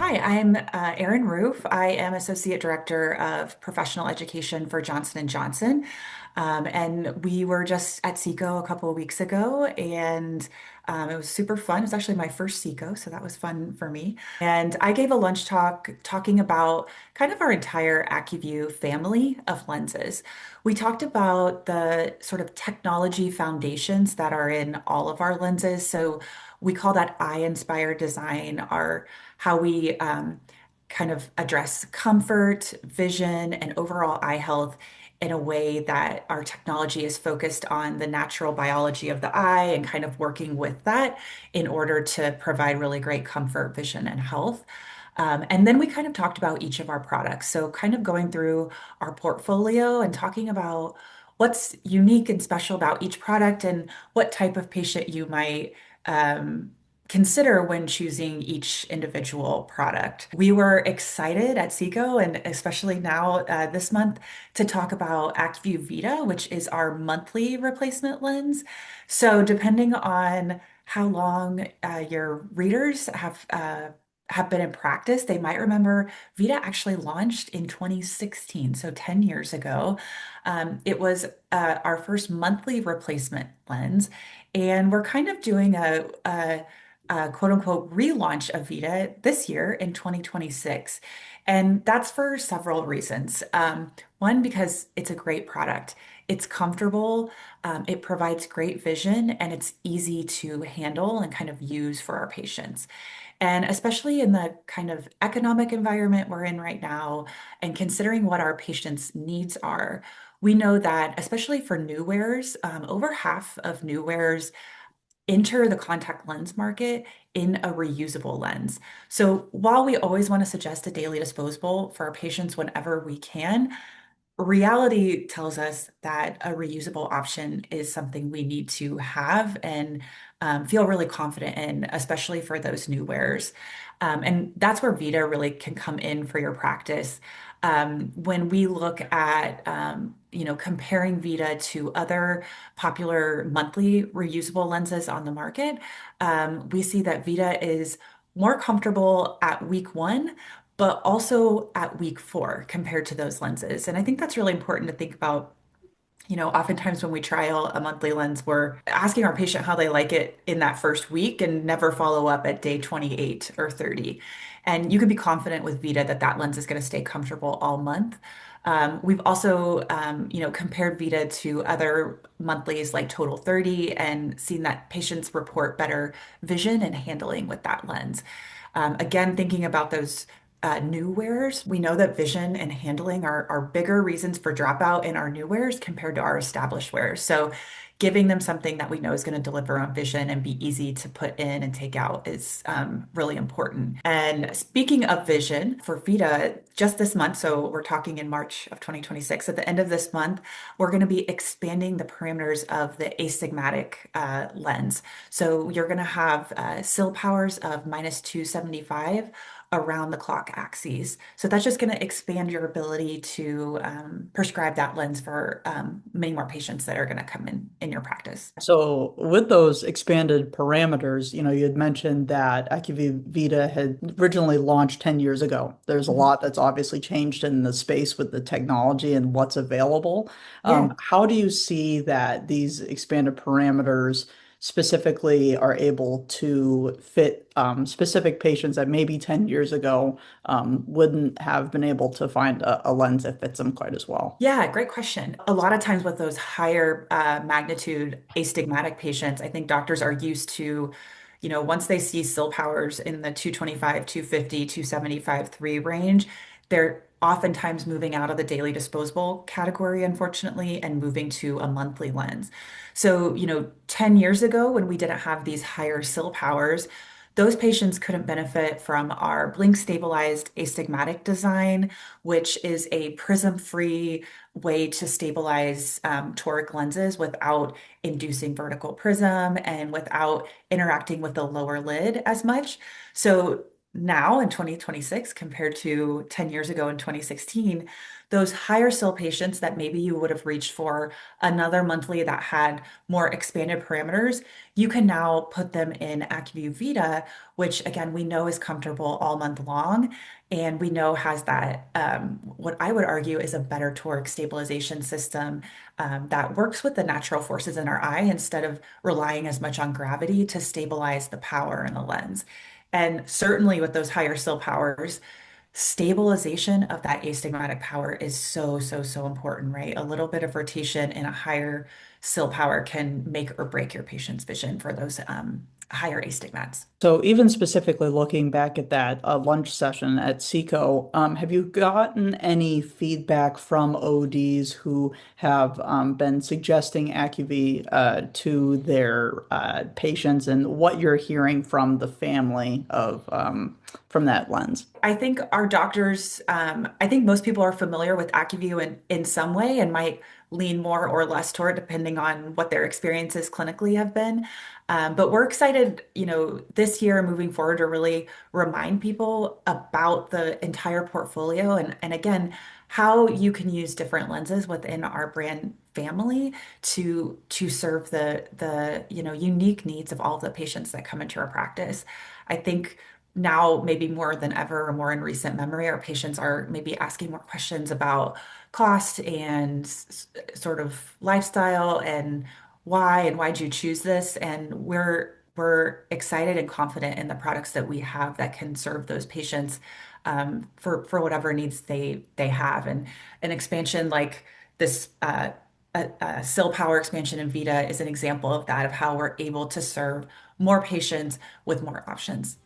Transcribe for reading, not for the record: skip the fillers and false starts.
Hi, I'm Erin Rueff. I am Associate Director of Professional Education for Johnson& and Johnson. And we were just at SECO a couple of weeks ago, and it was super fun. It was actually my first SECO, so that was fun for me. And I gave a lunch talk talking about kind of our entire ACUVUE family of lenses. We talked about the sort of technology foundations that are in all of our lenses. So we call that eye-inspired design, our how we kind of address comfort, vision, and overall eye health in a way that our technology is focused on the natural biology of the eye and kind of working with that in order to provide really great comfort, vision, and health. And then we kind of talked about each of our products. So, kind of going through our portfolio and talking about what's unique and special about each product and what type of patient you might um, consider when choosing each individual product. We were excited at SECO and especially now this month to talk about ACUVUE VITA, which is our monthly replacement lens. So depending on how long your readers have been in practice, they might remember Vita actually launched in 2016, so 10 years ago. It was our first monthly replacement lens, and we're kind of doing a quote unquote relaunch of Vita this year in 2026. And that's for several reasons. One, because it's a great product. It's comfortable, it provides great vision, and it's easy to handle and kind of use for our patients. And especially in the kind of economic environment we're in right now, and considering what our patients' needs are, we know that, especially for new wearers, over half of new wearers enter the contact lens market in a reusable lens. So while we always want to suggest a daily disposable for our patients whenever we can, reality tells us that a reusable option is something we need to have and feel really confident in, especially for those new wearers. And that's where Vita really can come in for your practice. When we look at, comparing Vita to other popular monthly reusable lenses on the market, we see that Vita is more comfortable at week one, but also at week four compared to those lenses. And I think that's really important to think about. Oftentimes when we trial a monthly lens, we're asking our patient how they like it in that first week and never follow up at day 28 or 30. And you can be confident with Vita that that lens is going to stay comfortable all month. We've also, compared Vita to other monthlies like Total 30 and seen that patients report better vision and handling with that lens. Again, thinking about those new wearers, we know that vision and handling are bigger reasons for dropout in our new wearers compared to our established wearers. So giving them something that we know is going to deliver on vision and be easy to put in and take out is really important. And speaking of vision for Vita, just this month, so we're talking in March of 2026, at the end of this month, we're going to be expanding the parameters of the astigmatic lens. So you're going to have SIL powers of -275 around the clock axes. So that's just going to expand your ability to prescribe that lens for many more patients that are going to come in your practice. So with those expanded parameters, you had mentioned that ACUVUE Vita had originally launched 10 years ago. There's a Mhm. lot that's obviously changed in the space with the technology and what's available. Yeah. How do you see that these expanded parameters specifically are able to fit specific patients that maybe 10 years ago wouldn't have been able to find a lens that fits them quite as well? Yeah, great question. A lot of times with those higher magnitude astigmatic patients, I think doctors are used to, once they see SIL powers in the 225, 250, 275, 3 range, they're oftentimes moving out of the daily disposable category, unfortunately, and moving to a monthly lens. So, 10 years ago, when we didn't have these higher SIL powers, those patients couldn't benefit from our blink stabilized astigmatic design, which is a prism-free way to stabilize toric lenses without inducing vertical prism and without interacting with the lower lid as much. So now in 2026 compared to 10 years ago in 2016, those higher SIL patients that maybe you would have reached for another monthly that had more expanded parameters, you can now put them in ACUVUE VITA, which again, we know is comfortable all month long. And we know has that, what I would argue is a better toric stabilization system that works with the natural forces in our eye instead of relying as much on gravity to stabilize the power in the lens. And certainly with those higher SIL powers, stabilization of that astigmatic power is so, so, so important, right? A little bit of rotation in a higher SIL power can make or break your patient's vision for those higher astigmats. So even specifically looking back at that lunch session at SECO, have you gotten any feedback from ODs who have been suggesting ACUVUE to their patients, and what you're hearing from the family of from that lens? I think our doctors, I think most people are familiar with AccuView in some way and might lean more or less toward depending on what their experiences clinically have been. But we're excited, this year and moving forward to really remind people about the entire portfolio and again, how you can use different lenses within our brand family to serve the unique needs of all the patients that come into our practice. I think now maybe more than ever or more in recent memory, our patients are maybe asking more questions about cost and sort of lifestyle and why'd you choose this? And we're excited and confident in the products that we have that can serve those patients for whatever needs they have. And an expansion like this SIL power expansion in Vita is an example of that, of how we're able to serve more patients with more options.